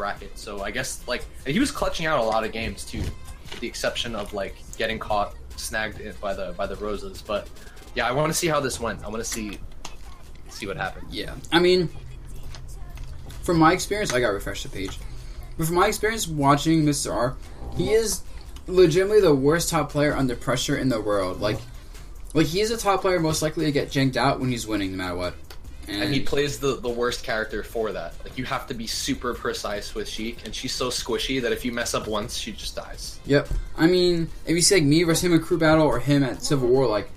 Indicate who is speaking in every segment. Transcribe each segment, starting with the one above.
Speaker 1: bracket. So I guess like and he was clutching out a lot of games too, with the exception of like getting caught snagged by the Rosas. But yeah, I want to see how this went. I want to see what happened.
Speaker 2: Yeah, I mean, from my experience, I gotta refresh the page. But from my experience watching Mr.R, he is legitimately the worst top player under pressure in the world. Like he's a top player most likely to get janked out when he's winning, no matter what.
Speaker 1: And he plays the worst character for that. Like, you have to be super precise with Sheik, and she's so squishy that if you mess up once, she just dies.
Speaker 2: Yep. I mean, if you see like me versus him in crew battle or him at Civil War, like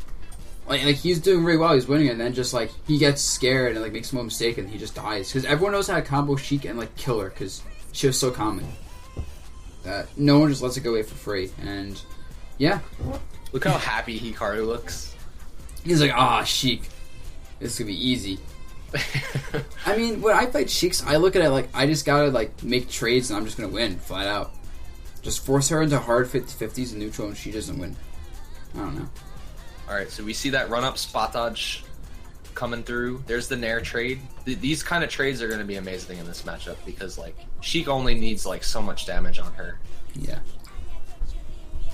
Speaker 2: he's doing really well, he's winning, and then just like he gets scared and like makes one mistake and he just dies because everyone knows how to combo Sheik and like kill her because she was so common that no one just lets it go away for free. And yeah,
Speaker 1: look how happy Hikaru looks.
Speaker 2: He's like, Sheik, this could be easy. I mean, when I fight Sheiks, I look at it like I just gotta like make trades and I'm just gonna win flat out. Just force her into hard 50-50s and neutral and she doesn't win. I don't know.
Speaker 1: Alright, so we see that run-up spot dodge coming through. There's the Nair trade. These kind of trades are going to be amazing in this matchup because, like, Sheik only needs, like, so much damage on her.
Speaker 2: Yeah.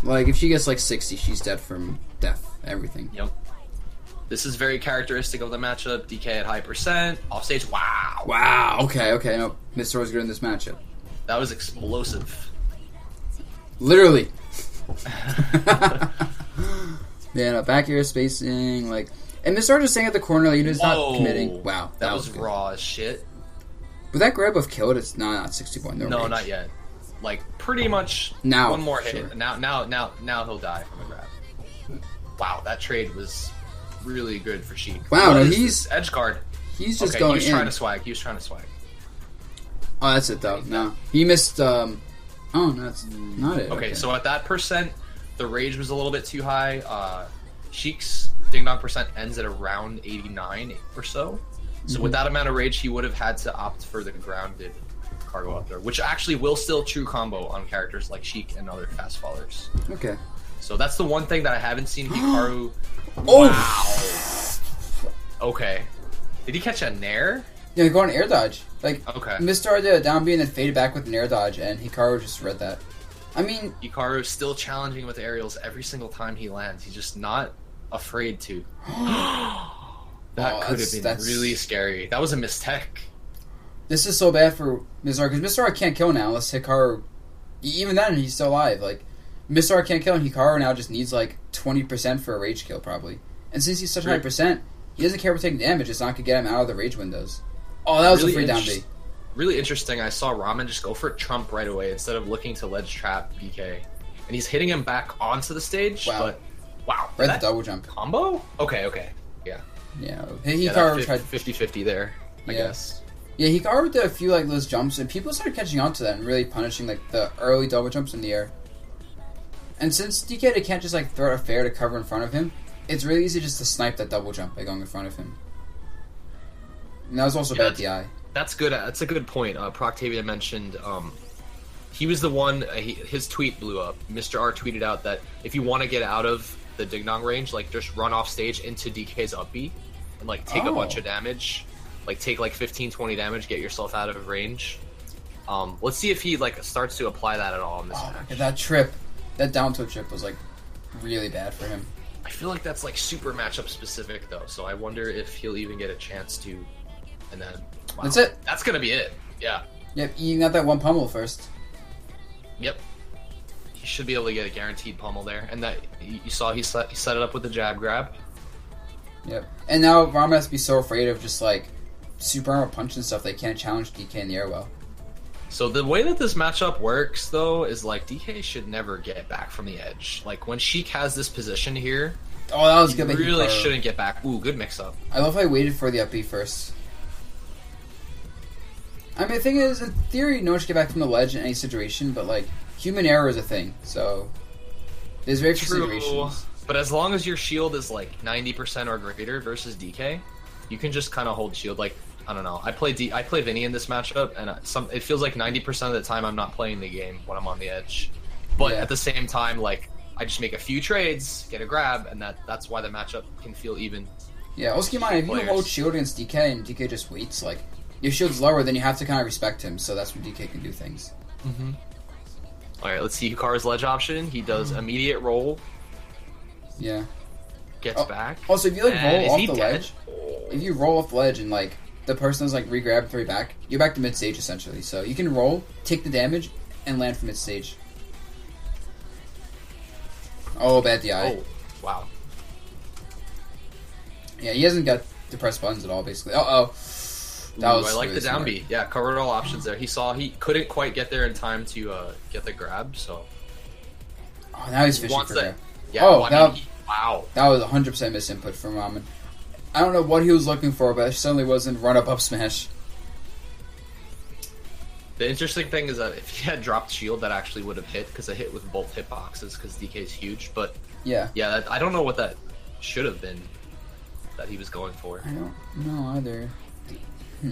Speaker 2: Like, if she gets, like, 60, she's dead from death. Everything.
Speaker 1: Yep. This is very characteristic of the matchup. DK at high percent. Offstage, wow.
Speaker 2: Wow, okay. No, Mr. was good in this matchup.
Speaker 1: That was explosive.
Speaker 2: Literally. Yeah, no, back air spacing, like... And Mr.R just staying at the corner, like, he's not committing. Wow.
Speaker 1: That was raw as shit.
Speaker 2: Would that grab have killed? It's not 61.
Speaker 1: No, not yet. Like, pretty much
Speaker 2: now,
Speaker 1: one more hit.
Speaker 2: Sure.
Speaker 1: Now he'll die from a grab. Wow, that trade was really good for Sheik.
Speaker 2: Wow, no, he's...
Speaker 1: Edge guard.
Speaker 2: He's just going in.
Speaker 1: He was trying to swag. Oh,
Speaker 2: that's it, though. No. He missed, Oh, no, that's not it.
Speaker 1: Okay, so at that percent... The rage was a little bit too high. Sheik's ding dong percent ends at around 89 or so. So with that amount of rage, he would have had to opt for the grounded cargo up there, which actually will still true combo on characters like Sheik and other fast fallers.
Speaker 2: Okay.
Speaker 1: So that's the one thing that I haven't seen Hikaru.
Speaker 2: Oh!
Speaker 1: Wow. Okay. Did he catch a Nair?
Speaker 2: Yeah, he got an air dodge. Like,
Speaker 1: okay.
Speaker 2: Mr.R did a down B and then faded back with an air dodge, and Hikaru just read that. I mean...
Speaker 1: Hikaru's still challenging with aerials every single time he lands. He's just not afraid to. That could have been really scary. That was a mistech.
Speaker 2: This is so bad for Mr.R, because Mr.R can't kill now unless Hikaru... Even then, he's still alive. Like, Mr.R can't kill, and Hikaru now just needs, like, 20% for a rage kill, probably. And since he's such high percent, he doesn't care about taking damage. It's not going to get him out of the rage windows. Oh, that was really a free down B.
Speaker 1: Really interesting. I saw Rama just go for a trump right away instead of looking to ledge trap BK. And he's hitting him back onto the stage.
Speaker 2: Wow.
Speaker 1: But, wow.
Speaker 2: Right, the double jump.
Speaker 1: Combo? Okay. Yeah.
Speaker 2: Yeah. Hikaru tried
Speaker 1: 50-50 there, I guess.
Speaker 2: Yeah, Hikaru did a few like those jumps, and people started catching on to that and really punishing like the early double jumps in the air. And since DK can't just like throw a fair to cover in front of him, it's really easy just to snipe that double jump by going in front of him. And that was also bad DI.
Speaker 1: That's good. That's a good point. Proctavia mentioned he was the one. His tweet blew up. Mr.R tweeted out that if you want to get out of the ding dong range, like just run off stage into DK's up B and like take a bunch of damage, like take like 15-20 damage, get yourself out of range. Let's see if he like starts to apply that at all in this match.
Speaker 2: That trip, that down tilt trip was like really bad for him.
Speaker 1: I feel like that's like super matchup specific though, so I wonder if he'll even get a chance to. And then
Speaker 2: that's it.
Speaker 1: That's gonna be it. Yeah.
Speaker 2: Yep. You got that one pummel first.
Speaker 1: Yep. He should be able to get a guaranteed pummel there, and that you saw he set it up with the jab grab.
Speaker 2: Yep. And now Rama has to be so afraid of just like super armor punch and stuff. They can't challenge DK in the air well.
Speaker 1: So the way that this matchup works though is like DK should never get back from the edge. Like when Sheik has this position here.
Speaker 2: Oh, that was good.
Speaker 1: He really shouldn't get back. Ooh, good mix up.
Speaker 2: I love how I waited for the up B first. I mean, the thing is, in theory, no one should get back from the ledge in any situation, but, like, human error is a thing, so there's very few situations.
Speaker 1: But as long as your shield is, like, 90% or greater versus DK, you can just kind of hold shield. Like, I don't know. I play Vinny in this matchup, and it feels like 90% of the time I'm not playing the game when I'm on the edge. But at the same time, like, I just make a few trades, get a grab, and that's why the matchup can feel even.
Speaker 2: Yeah, also keep in mind, if you hold shield against DK and DK just waits, like, your shield's lower, then you have to kind of respect him. So that's when DK can do things.
Speaker 1: Mm-hmm. All right, let's see Hikaru's ledge option. He does immediate roll.
Speaker 2: Yeah.
Speaker 1: Gets back.
Speaker 2: Also, if you like roll off the
Speaker 1: dead?
Speaker 2: ledge, if you roll off the ledge and like the person's like re-grab and throw you back, you're back to mid stage essentially. So you can roll, take the damage, and land from mid stage. Oh, bad DI.
Speaker 1: Oh, wow.
Speaker 2: Yeah, he hasn't got the press buttons at all, basically. That was
Speaker 1: I like
Speaker 2: really
Speaker 1: the down
Speaker 2: smart.
Speaker 1: B. Yeah, covered all options there. He saw he couldn't quite get there in time to get the grab, so.
Speaker 2: Oh, now he's fishing
Speaker 1: Wants
Speaker 2: for
Speaker 1: that.
Speaker 2: grab.
Speaker 1: Yeah,
Speaker 2: Oh,
Speaker 1: well,
Speaker 2: that-
Speaker 1: wow.
Speaker 2: That was 100% misinput from Ramen. I don't know what he was looking for, but it certainly wasn't run up smash.
Speaker 1: The interesting thing is that if he had dropped shield, that actually would have hit, because it hit with both hitboxes, because DK's huge. But
Speaker 2: Yeah.
Speaker 1: yeah, I don't know what that should have been that he was going for.
Speaker 2: I don't know either.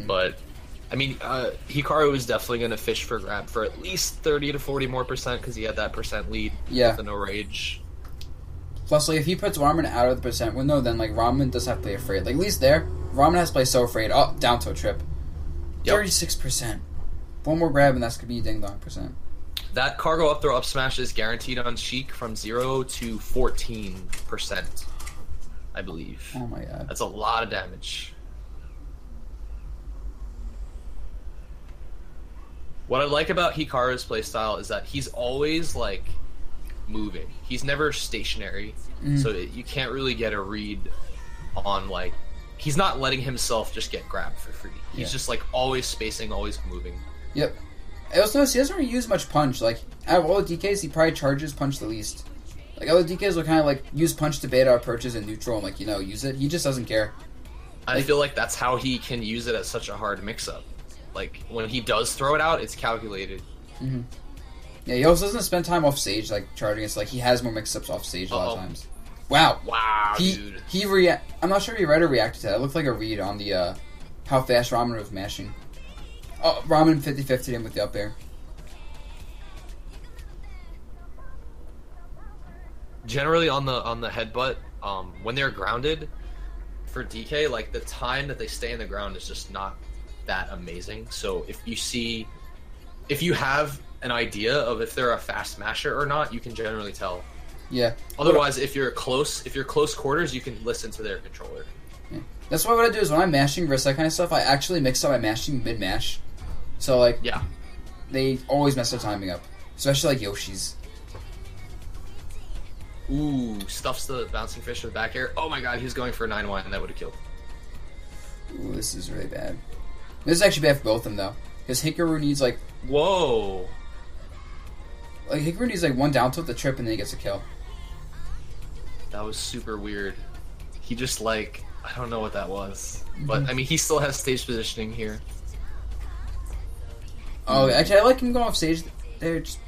Speaker 1: But I mean, Hikaru is definitely going to fish for grab for at least 30 to 40 more percent, because he had that percent lead.
Speaker 2: Yeah.
Speaker 1: With the no rage.
Speaker 2: Plus, like, if he puts Ramen out of the percent window, then, like, Ramen does have to play afraid. Like, at least there, Ramen has to play so afraid. Oh, down to a trip.
Speaker 1: Yep.
Speaker 2: 36%. One more grab, and that's going to be ding dong percent.
Speaker 1: That cargo up throw up smash is guaranteed on Sheik from 0 to 14%, I believe.
Speaker 2: Oh, my God.
Speaker 1: That's a lot of damage. What I like about Hikaru's playstyle is that he's always, like, moving. He's never stationary, so you can't really get a read on, like, he's not letting himself just get grabbed for free. He's just, like, always spacing, always moving.
Speaker 2: Yep. I also noticed he doesn't really use much punch. Like, out of all the DKs, he probably charges punch the least. Like, other DKs will kind of, like, use punch to bait out approaches in neutral and, like, you know, use it. He just doesn't care.
Speaker 1: I feel like that's how he can use it at such a hard mix-up. Like, when he does throw it out, it's calculated.
Speaker 2: Mm-hmm. Yeah, he also doesn't spend time off stage, like, charging. It's like he has more mix-ups off stage a lot of times. Wow.
Speaker 1: Wow, dude.
Speaker 2: I'm not sure if he read or reacted to that. It looked like a read on the, how fast Ramen was mashing. Oh, Ramen 50-50'd him with the up air.
Speaker 1: Generally on the headbutt, when they're grounded, for DK, like, the time that they stay in the ground is just not that amazing. So if you have an idea of if they're a fast masher or not, you can generally tell.
Speaker 2: Yeah.
Speaker 1: Otherwise, if you're close quarters, you can listen to their controller.
Speaker 2: Yeah. That's why what I do is when I'm mashing versus that kind of stuff, I actually mix up my mashing mid-mash. So, like,
Speaker 1: Yeah.
Speaker 2: they always mess their timing up. Especially, like, Yoshi's.
Speaker 1: Ooh, stuffs the bouncing fish with back air. Oh my god, he was going for a 9-1, and that would have killed.
Speaker 2: Ooh, this is really bad. This is actually bad for both of them, though. Because Hikaru needs, like...
Speaker 1: Whoa.
Speaker 2: Like, Hikaru needs, like, one down tilt, the trip, and then he gets a kill.
Speaker 1: That was super weird. He just, like... I don't know what that was. But, I mean, he still has stage positioning here.
Speaker 2: Oh, actually, I like him going off stage there just...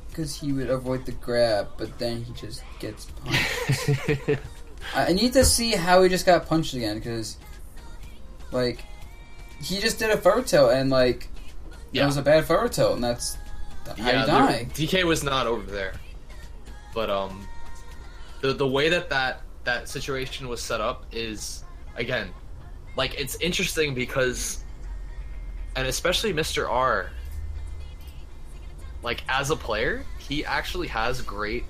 Speaker 2: because he would avoid the grab, but then he just gets punched. I need to see how he just got punched again, because, like, he just did a forward tilt, and, like, it was a bad forward tilt, and that's how you die.
Speaker 1: DK was not over there. But, the way that situation was set up is, again, like, it's interesting because, and especially Mr.R, like, as a player, he actually has great,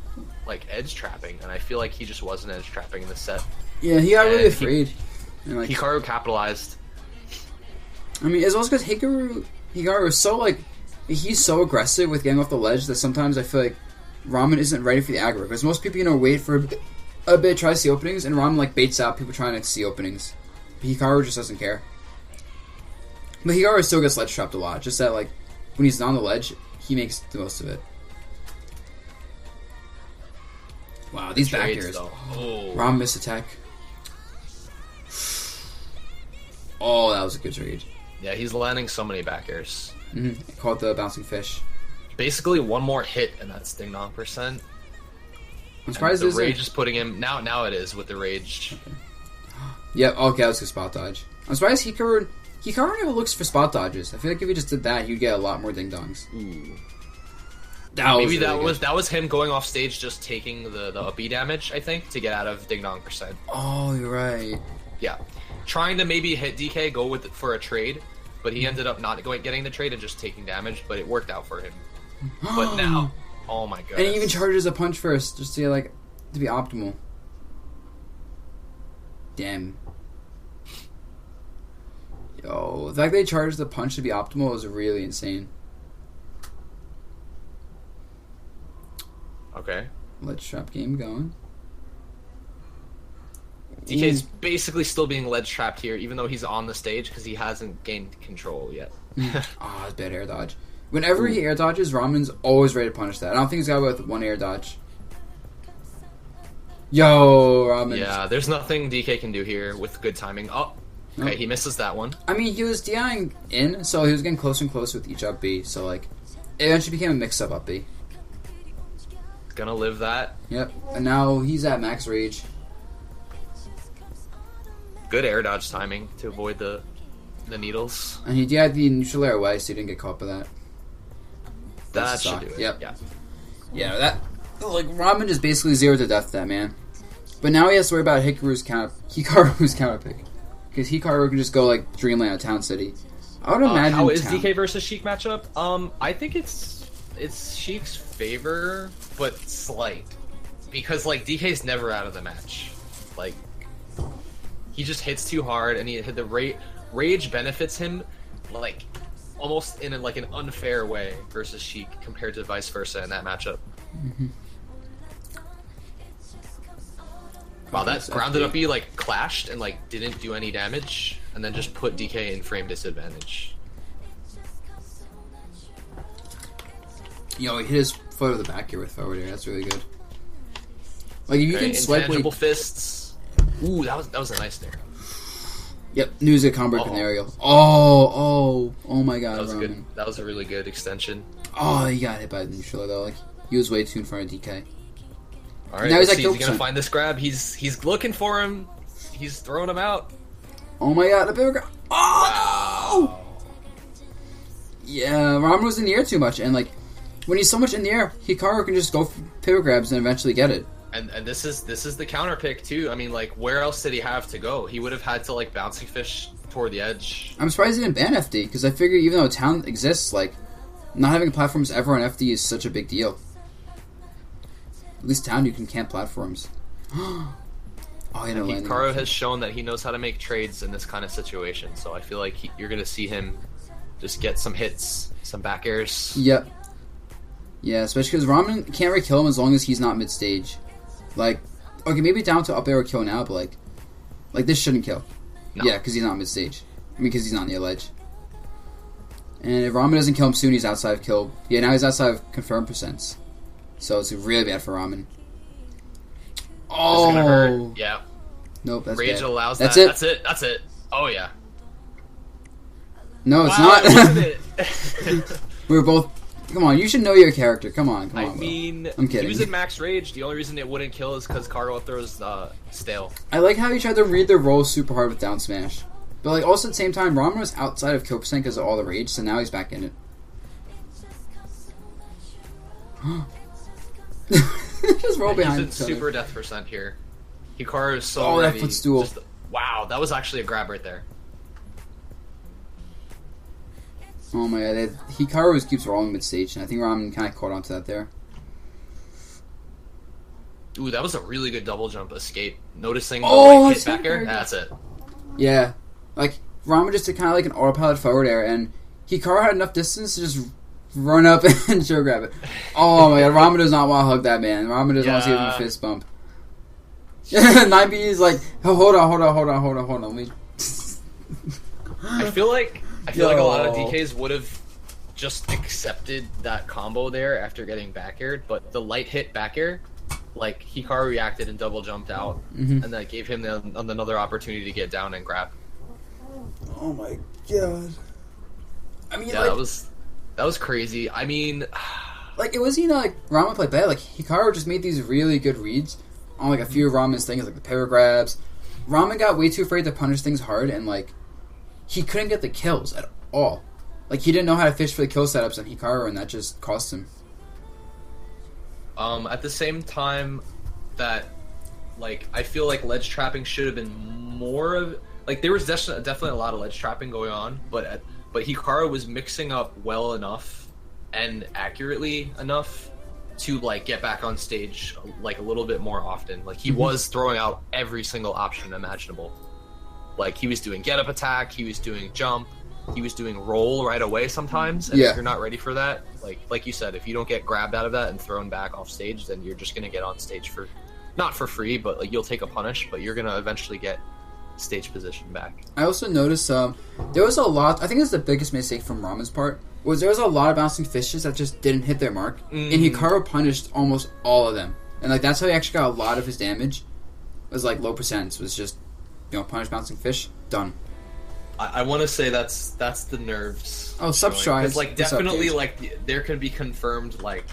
Speaker 1: like, edge trapping, and I feel like he just wasn't edge trapping in the set.
Speaker 2: Yeah, he got really afraid. And, like,
Speaker 1: Hikaru capitalized.
Speaker 2: I mean, it's also because Hikaru is so, like, he's so aggressive with getting off the ledge that sometimes I feel like Ramen isn't ready for the aggro, because most people, you know, wait for a bit, try to see openings, and Ramen, like, baits out people trying to see openings. But Hikaru just doesn't care. But Hikaru still gets ledge trapped a lot, just that, like, when he's on the ledge, he makes the most of it. Wow, these back airs.
Speaker 1: Oh.
Speaker 2: Ramen missed attack. Oh, that was a good trade.
Speaker 1: Yeah, he's landing so many back airs.
Speaker 2: Mm-hmm. Caught the bouncing fish.
Speaker 1: Basically, one more hit, and that's ding dong percent.
Speaker 2: I'm surprised
Speaker 1: the rage is putting him... Now it is with the rage.
Speaker 2: Okay. Yep, okay, that was a spot dodge. I'm surprised Hikaru never looks for spot dodges. I feel like if he just did that, he'd get a lot more ding dongs.
Speaker 1: Ooh.
Speaker 2: Maybe
Speaker 1: that was him going off stage, just taking the up B damage, I think, to get out of ding dong percent.
Speaker 2: Oh, you're right.
Speaker 1: Yeah. trying to maybe hit DK, go with it for a trade, but he ended up not getting the trade and just taking damage. But it worked out for him. But now, oh my god!
Speaker 2: And he even charges a punch first, just to be optimal. Damn. Yo, the fact they charged the punch to be optimal is really insane.
Speaker 1: Okay.
Speaker 2: Ledge trap game going.
Speaker 1: DK's basically still being ledge trapped here, even though he's on the stage because he hasn't gained control yet.
Speaker 2: It's bad air dodge. Whenever he air dodges, Ramen's always ready to punish that. I don't think he's got away with one air dodge. Yo, Ramen.
Speaker 1: Yeah, there's nothing DK can do here with good timing. Oh, okay,
Speaker 2: Nope.
Speaker 1: he misses that one.
Speaker 2: I mean, he was DIing in, so he was getting closer and closer with each up B. So it eventually became a mix-up up B.
Speaker 1: Gonna live that.
Speaker 2: Yep. And now he's at max rage.
Speaker 1: Good air dodge timing to avoid the needles.
Speaker 2: And he DI'd the neutral air away, so he didn't get caught by that.
Speaker 1: That should do it.
Speaker 2: Yep.
Speaker 1: Yeah.
Speaker 2: Yeah, Ramen is basically 0 to death, that man. But now he has to worry about Hikaru's counter pick. Because Hikaru can just go Dreamland, Town City. I would imagine.
Speaker 1: How is DK versus Sheik matchup? I think it's Sheik's favor, but slight. Because DK's never out of the match. He just hits too hard, and the rage benefits him almost in an unfair way versus Sheik compared to vice versa in that matchup.
Speaker 2: Mm-hmm.
Speaker 1: Wow, that grounded up B clashed and didn't do any damage, and then just put DK in frame disadvantage.
Speaker 2: Yo, he hit his foot of the back here with forward air. That's really good. If you can swipe
Speaker 1: intangible fists. Ooh, that was a nice snare.
Speaker 2: Yep, news at combo Canario. Oh my god,
Speaker 1: that was
Speaker 2: Ramen.
Speaker 1: good. That was a really good extension.
Speaker 2: Oh, he got hit by the neutral though. He was way too in front of DK.
Speaker 1: All right,
Speaker 2: now he's
Speaker 1: is he
Speaker 2: kill
Speaker 1: gonna find this grab? He's looking for him. He's throwing him out.
Speaker 2: Oh my god, a bigger grab. Oh!
Speaker 1: Wow.
Speaker 2: Yeah, Rama was in the air too much, and when he's so much in the air, Hikaru can just go for pivot grabs and eventually get it.
Speaker 1: And this is the counter pick too. I mean, where else did he have to go? He would have had to bouncing fish toward the edge.
Speaker 2: I'm surprised he didn't ban FD, because I figure even though Town exists, not having platforms ever on FD is such a big deal. At least Town, you can camp platforms.
Speaker 1: Hikaru has shown that he knows how to make trades in this kind of situation, so I feel like you're going to see him just get some hits, some back airs.
Speaker 2: Yep. Yeah, especially because Ramen can't really kill him as long as he's not mid-stage. Okay, maybe down to up air or kill now, but this shouldn't kill. No. Yeah, because he's not mid-stage. I mean, because he's not near ledge. And if Ramen doesn't kill him soon, he's outside of kill. Yeah, now he's outside of confirmed percents. So it's really bad for Ramen. Oh!
Speaker 1: It's gonna hurt. Yeah.
Speaker 2: Nope, that's
Speaker 1: Rage
Speaker 2: bad.
Speaker 1: allows
Speaker 2: that's
Speaker 1: that. That's it. Oh, yeah.
Speaker 2: No, it's
Speaker 1: wow,
Speaker 2: not.
Speaker 1: Wasn't it?
Speaker 2: We were both... Come on, you should know your character. Come on,
Speaker 1: I mean,
Speaker 2: I'm kidding.
Speaker 1: He was in max rage. The only reason it wouldn't kill is because Cargo throws stale.
Speaker 2: I like how he tried to read the roll super hard with down smash. But also at the same time, Rama was outside of kill percent because of all the rage, so now he's back in it. Just roll behind
Speaker 1: He's at super death percent here. Hikaru is so
Speaker 2: ready.
Speaker 1: ready.
Speaker 2: That footstool.
Speaker 1: Wow, that was actually a grab right there.
Speaker 2: Oh my god, Hikaru just keeps rolling mid-stage, and I think Ramen kind of caught onto that there.
Speaker 1: Ooh, that was a really good double jump escape. Noticing the hit back air, that's it.
Speaker 2: Yeah. Ramen just did kind of an autopilot forward air, and Hikaru had enough distance to just run up and show grab it. Oh my god, Rama does not want to hug that man. Rama doesn't want to see him fist bump. 9B is hold on. Let me...
Speaker 1: I feel like a lot of DKs would have just accepted that combo there after getting back aired, but the light hit back air, Hikaru reacted and double jumped out, and that gave him another opportunity to get down and grab.
Speaker 2: Oh my god. I mean,
Speaker 1: yeah, that was crazy. I mean,
Speaker 2: it wasn't Rama played bad. Hikaru just made these really good reads on a few of Ramen's things, the power grabs. Ramen got way too afraid to punish things hard, and he couldn't get the kills at all. He didn't know how to fish for the kill setups on Hikaru, and that just cost him.
Speaker 1: At the same time that, I feel like ledge trapping should have been more of like there was definitely a lot of ledge trapping going on, but Hikaru was mixing up well enough and accurately enough to like get back on stage like a little bit more often. Like he was throwing out every single option imaginable. Like he was doing get up attack, he was doing jump, he was doing roll right away sometimes. And if you're not ready for that, like you said, if you don't get grabbed out of that and thrown back off stage, then you're just gonna get on stage for not for free, but like you'll take a punish, but you're gonna eventually get stage position back.
Speaker 2: I also noticed there was a lot. I think it was the biggest mistake from Rama's part. Was there was a lot of bouncing fishes that just didn't hit their mark, and Hikaru punished almost all of them, and like that's how he actually got a lot of his damage. It was like low percents was just punish bouncing fish done.
Speaker 1: I want to say that's the nerves.
Speaker 2: Oh, substrate.
Speaker 1: Because like definitely like there can be confirmed like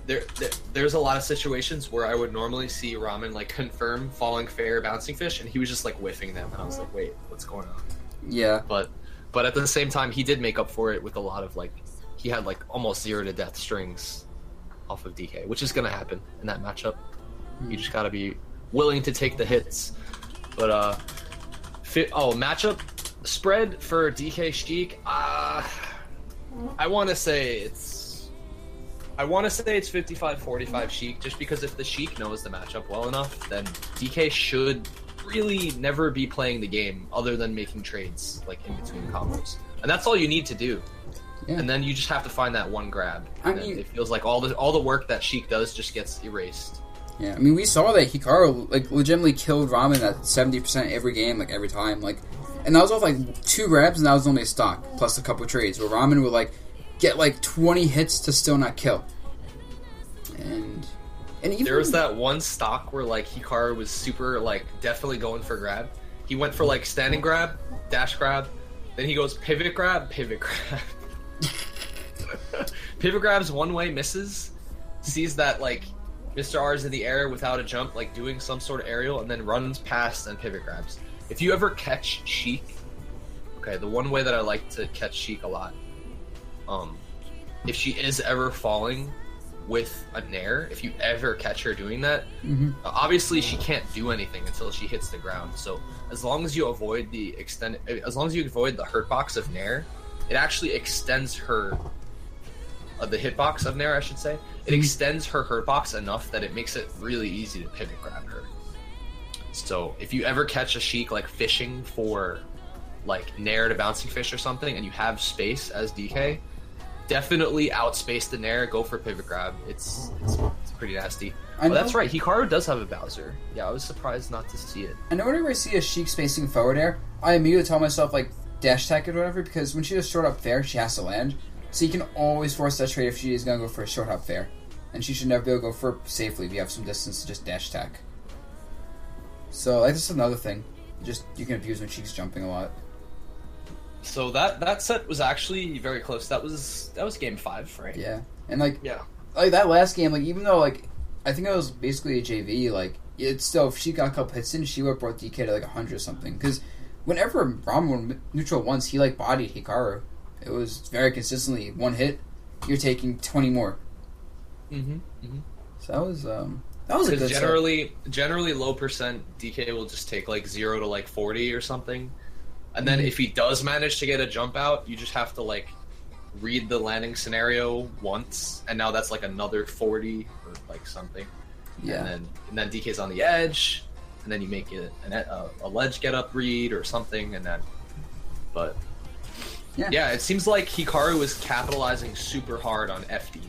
Speaker 1: there's a lot of situations where I would normally see Ramen like confirm falling fair bouncing fish, and he was just like whiffing them, and I was like, wait, what's going on?
Speaker 2: Yeah.
Speaker 1: But at the same time, he did make up for it with a lot of like he had like almost 0 to death strings off of DK, which is gonna happen in that matchup. You just gotta be willing to take the hits. But matchup spread for DK Sheik. I want to say it's 55-45 Sheik, just because if the Sheik knows the matchup well enough, then DK should really never be playing the game other than making trades like in between combos, and that's all you need to do. Yeah. And then you just have to find that one grab. And it feels like all the work that Sheik does just gets erased.
Speaker 2: Yeah, I mean, we saw that Hikaru like legitimately killed Ramen at 70% every game, like every time, like, and that was off like 2 grabs, and that was only a stock plus a couple trades where Ramen would like get like 20 hits to still not kill. And even
Speaker 1: there was that one stock where like Hikaru was super like definitely going for grab. He went for like standing grab, dash grab, then he goes pivot grab. Pivot grabs one way, misses, sees that like Mr.R is in the air without a jump, like doing some sort of aerial, and then runs past and pivot grabs. If you ever catch Sheik, okay, the one way that I like to catch Sheik a lot, if she is ever falling with a nair, if you ever catch her doing that, obviously she can't do anything until she hits the ground. So as long as you avoid the hurt box of nair, it actually extends her the hitbox of nair, I should say. It extends her hurt box enough that it makes it really easy to pivot grab her. So if you ever catch a Sheik like fishing for like nair to bouncing fish or something, and you have space as DK, definitely outspace the nair, go for pivot grab. It's pretty nasty. But that's right, Hikaru does have a Bowser. Yeah, I was surprised not to see it.
Speaker 2: I know whenever I see a Sheik spacing forward air, I immediately tell myself like dash tech it or whatever, because when she does short up fair, she has to land. So you can always force that trade if she is going to go for a short hop fair. And she should never be able to go for safely if you have some distance to just dash attack. So like, this is another thing. Just you can abuse when she's jumping a lot.
Speaker 1: So that set was actually very close. That was game 5, right?
Speaker 2: Yeah. And like that last game, like even though like I think it was basically a JV, like it's still if she got a couple hits in, she would have brought DK to like 100 or something. Because whenever Rama went neutral once, he like bodied Hikaru. It was very consistently one hit, you're taking 20 more. So that was a good
Speaker 1: generally low percent DK will just take like 0 to like 40 or something, and then if he does manage to get a jump out, you just have to like read the landing scenario once, and now that's like another 40 or like something.
Speaker 2: Yeah.
Speaker 1: And then DK's on the edge, and then you make it a ledge get up read or something, and then but. Yeah, it seems like Hikaru is capitalizing super hard on FD.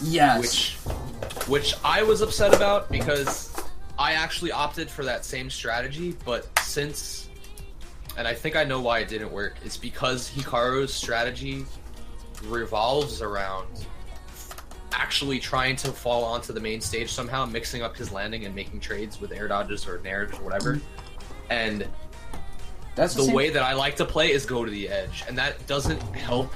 Speaker 2: Yes.
Speaker 1: Which I was upset about because I actually opted for that same strategy, but since, and I think I know why it didn't work, it's because Hikaru's strategy revolves around actually trying to fall onto the main stage somehow, mixing up his landing and making trades with air dodges or nairs or whatever. And that's the way that I like to play is go to the edge, and that doesn't help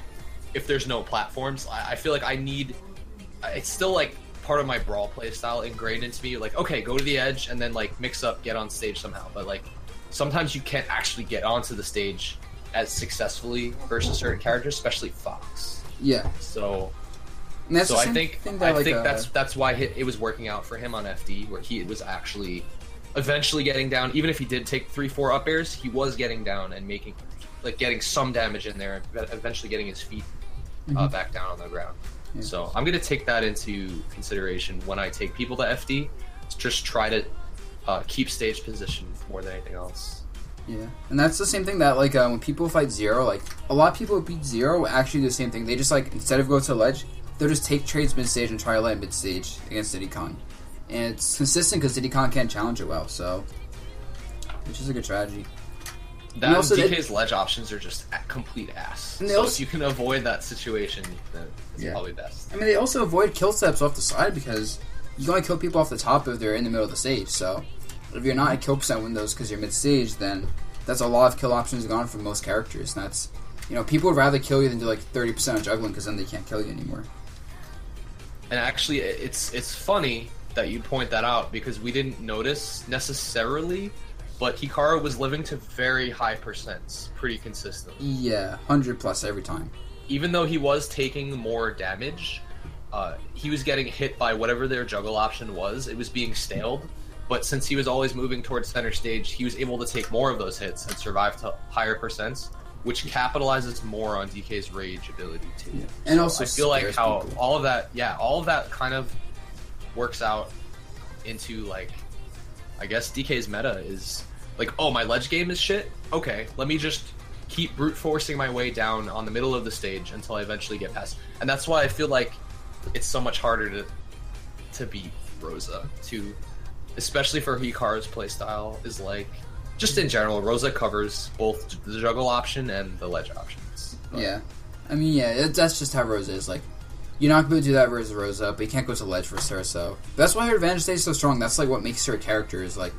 Speaker 1: if there's no platforms. I feel like it's still like part of my brawl play style ingrained into me. Like, okay, go to the edge and then like mix up, get on stage somehow. But like sometimes you can't actually get onto the stage as successfully versus certain characters, especially Fox.
Speaker 2: Yeah.
Speaker 1: So I think that's why it was working out for him on FD, where he was actually eventually getting down. Even if he did take 3-4 up airs, he was getting down and making, like, getting some damage in there, and eventually getting his feet back down on the ground. Yeah. So I'm gonna take that into consideration when I take people to FD. Just try to keep stage position more than anything else.
Speaker 2: Yeah, and that's the same thing that, like, when people fight Zero, like, a lot of people who beat Zero actually do the same thing. They just, like, instead of go to the ledge, they'll just take trades mid-stage and try to land mid-stage against Diddy Kong. And it's consistent because Diddy Kong can't challenge it well, so... which is a good strategy.
Speaker 1: That also, DK's ledge options are just complete ass. And so if you can avoid that situation, then it's probably best.
Speaker 2: I mean, they also avoid kill steps off the side because you can only kill people off the top if they're in the middle of the stage, so... if you're not at kill percent windows because you're mid-stage, then that's a lot of kill options gone for most characters. And that's, you know, people would rather kill you than do like 30% of juggling because then they can't kill you anymore.
Speaker 1: And actually, it's funny that you point that out because we didn't notice necessarily, but Hikaru was living to very high percents pretty consistently.
Speaker 2: Yeah, 100 plus every time.
Speaker 1: Even though he was taking more damage, he was getting hit by whatever their juggle option was. It was being staled. But since he was always moving towards center stage, he was able to take more of those hits and survive to higher percents, which capitalizes more on DK's rage ability too. Yeah.
Speaker 2: And so also,
Speaker 1: I feel like how people. all of that kind of works out into, like, I guess DK's meta is like, oh, my ledge game is shit. Okay, let me just keep brute forcing my way down on the middle of the stage until I eventually get past. And that's why I feel like it's so much harder to beat Rosa especially for Hikaru's playstyle, is like, just in general, Rosa covers both the juggle option and the ledge options. But.
Speaker 2: Yeah. I mean, yeah, that's just how Rosa is. Like, you're not going to do that versus Rosa, but you can't go to ledge versus her, so... that's why her advantage state is so strong. That's, like, what makes her a character, is, like,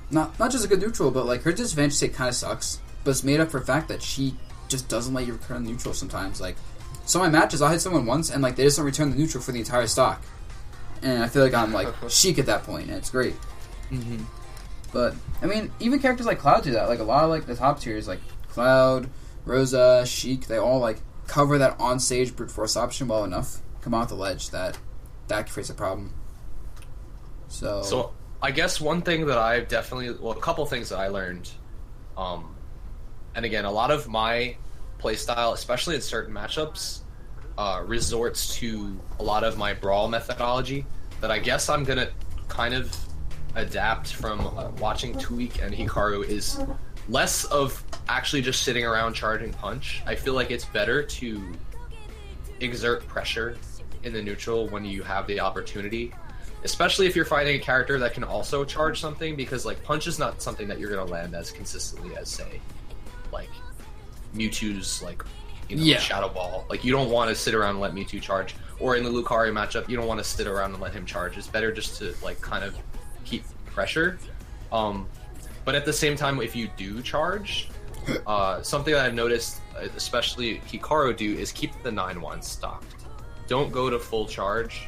Speaker 2: not just a good neutral, but, like, her disadvantage state kind of sucks, but it's made up for the fact that she just doesn't let you return neutral sometimes. Like, some of my matches, I'll hit someone once, and, like, they just don't return the neutral for the entire stock. And I feel like I'm, like, Sheik at that point, and it's great. Mm-hmm. But, I mean, even characters like Cloud do that. Like, a lot of, like, the top tiers, like Cloud, Rosa, Sheik, they all, like, cover that on-stage brute force option well enough. Come off the ledge, that creates a problem. So,
Speaker 1: I guess one thing that I've a couple things that I learned, and again, a lot of my playstyle, especially in certain matchups, resorts to a lot of my brawl methodology that I guess I'm gonna kind of adapt from watching Tweak and Hikaru, is less of actually just sitting around charging punch. I feel like it's better to exert pressure in the neutral when you have the opportunity, especially if you're fighting a character that can also charge something, because, like, punch is not something that you're going to land as consistently as, say, like, Mewtwo's, like, you know, Shadow Ball. Like, you don't want to sit around and let Mewtwo charge. Or in the Lucario matchup, you don't want to sit around and let him charge. It's better just to, like, kind of keep pressure. But at the same time, if you do charge, something that I've noticed, especially Hikaru do, is keep the 9-1 stocked. Don't go to full charge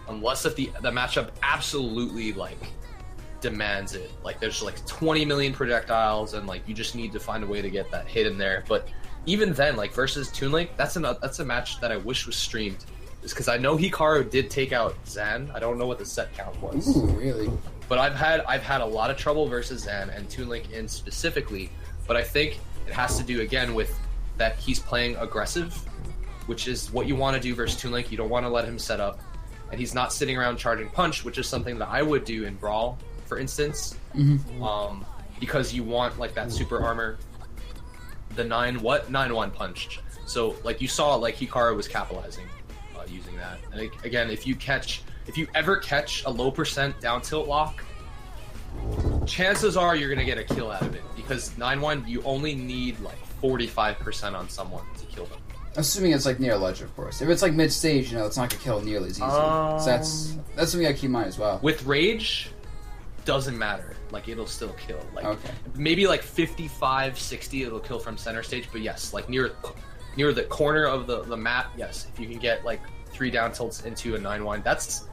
Speaker 1: unless if the matchup absolutely, like, demands it. Like, there's like 20 million projectiles and, like, you just need to find a way to get that hit in there. But even then, like, versus Toon Link, that's a match that I wish was streamed. Is because I know Hikaru did take out Zan. I don't know what the set count was.
Speaker 2: Ooh, really?
Speaker 1: But I've had a lot of trouble versus Zan and Toon Link in specifically. But I think it has to do, again, with that he's playing aggressive, which is what you want to do versus Toon Link. You don't want to let him set up. And he's not sitting around charging punch, which is something that I would do in Brawl, for instance. Because you want, like, that super armor. The 9-1 punch. So, like, you saw, like, Hikaru was capitalizing using that. And again, if you ever catch a low percent down tilt lock, chances are you're gonna get a kill out of it, because 9-1, you only need like 45% on someone to kill them.
Speaker 2: Assuming it's like near ledge, of course. If it's like mid stage, you know, it's not gonna kill nearly as easy. So that's something I keep in mind as well.
Speaker 1: With rage, doesn't matter. Like, it'll still kill. Like, maybe like 55, 60, it'll kill from center stage. But yes, like near the corner of the map, yes, if you can get like 3 down tilts into a 9-1, that's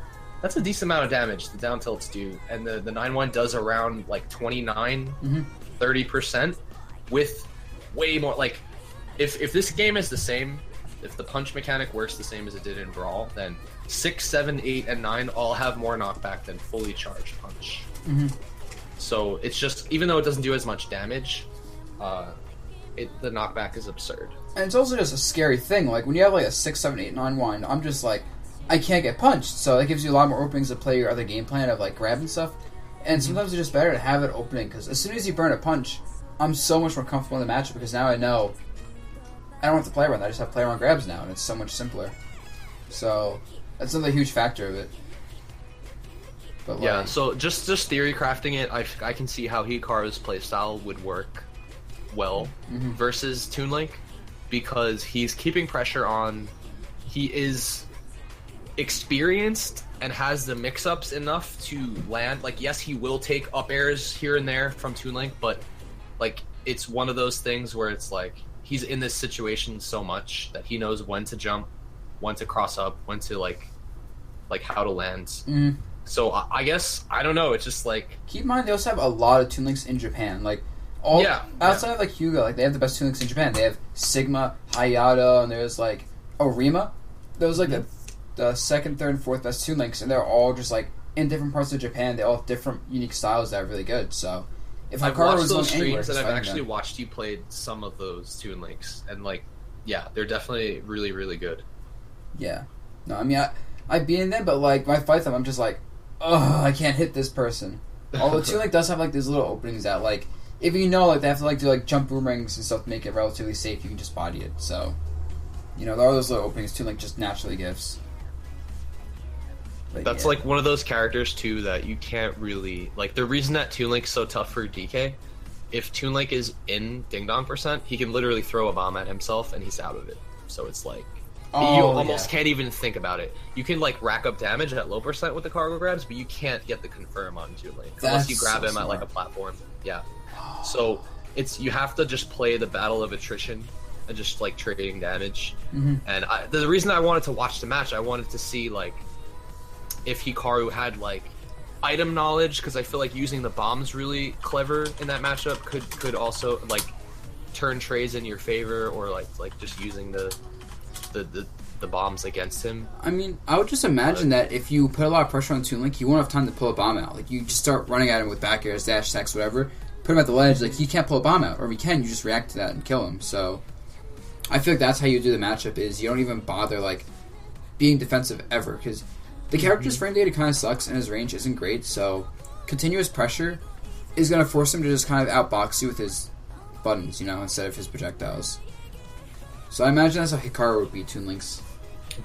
Speaker 1: a decent amount of damage the down tilts do. And the 9-1 does around like 29, 30% with way more. Like, if this game is the same, if the punch mechanic works the same as it did in Brawl, then 6, 7, 8, and 9 all have more knockback than fully charged punch. So it's just, even though it doesn't do as much damage, the knockback is absurd.
Speaker 2: And it's also just a scary thing. Like, when you have, like, a 6, 7, 8, 9 1, I'm just like, I can't get punched. So that gives you a lot more openings to play your other game plan of, like, grabbing stuff. And sometimes it's just better to have it opening, because as soon as you burn a punch, I'm so much more comfortable in the matchup, because now I know I don't have to play around. I just have to play around grabs now, and it's so much simpler. So that's another huge factor of it. But like,
Speaker 1: yeah, so just theory crafting it, I can see how Hikaru's playstyle would work well versus Toon Link, because he's keeping pressure on. He is experienced and has the mix-ups enough to land. Like, yes, he will take up airs here and there from Toon Link, but like, it's one of those things where it's like he's in this situation so much that he knows when to jump, when to cross up, when to like how to land. So I guess, I don't know, it's just like,
Speaker 2: keep in mind they also have a lot of Toon Links in Japan. Like, outside of like Hyuga, like, they have the best Toon Links in Japan. They have Sigma, Hayato, and there's like Rima. Those like the second, third, and fourth best Toon Links, and they're all just like in different parts of Japan. They all have different unique styles that are really good. So if
Speaker 1: I've
Speaker 2: Hikaru
Speaker 1: watched
Speaker 2: was
Speaker 1: those
Speaker 2: going anywhere,
Speaker 1: streams, and I've actually
Speaker 2: them.
Speaker 1: watched you play some of those Toon Links, and like, yeah, they're definitely really, really good.
Speaker 2: Yeah. No, I mean, I beat in them, but like, when I fight them, I'm just like, ugh, I can't hit this person. Although Toon Link does have like these little openings that, like, if you know, like, they have to like do like jump boomerangs and stuff to make it relatively safe, you can just body it. So, you know, there are those little openings Toon Link just naturally gives. But
Speaker 1: that's like one of those characters too that you can't really, like, the reason that Toon Link's so tough for DK, if Toon Link is in Ding Dong %, he can literally throw a bomb at himself and he's out of it. So it's like, you almost can't even think about it. You can like rack up damage at low % with the cargo grabs, but you can't get the confirm on Toon Link unless you grab him at like a platform. Yeah. So you have to just play the battle of attrition and just like trading damage. And the reason I wanted to watch the match, I wanted to see like if Hikaru had like item knowledge, because I feel like using the bombs really clever in that matchup could also like turn trades in your favor, or like just using the bombs against him.
Speaker 2: I mean, I would just imagine that if you put a lot of pressure on Toon Link, you won't have time to pull a bomb out. Like, you just start running at him with back airs, dash attacks, whatever, put him at the ledge, like, he can't pull a bomb out. Or if he can, you just react to that and kill him. So, I feel like that's how you do the matchup, is you don't even bother, like, being defensive ever, because the character's frame data kind of sucks, and his range isn't great, so continuous pressure is going to force him to just kind of outbox you with his buttons, you know, instead of his projectiles. So I imagine that's how Hikaru would be Toon Link's.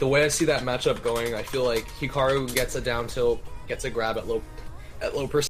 Speaker 1: The way I see that matchup going, I feel like Hikaru gets a down tilt, gets a grab at low %,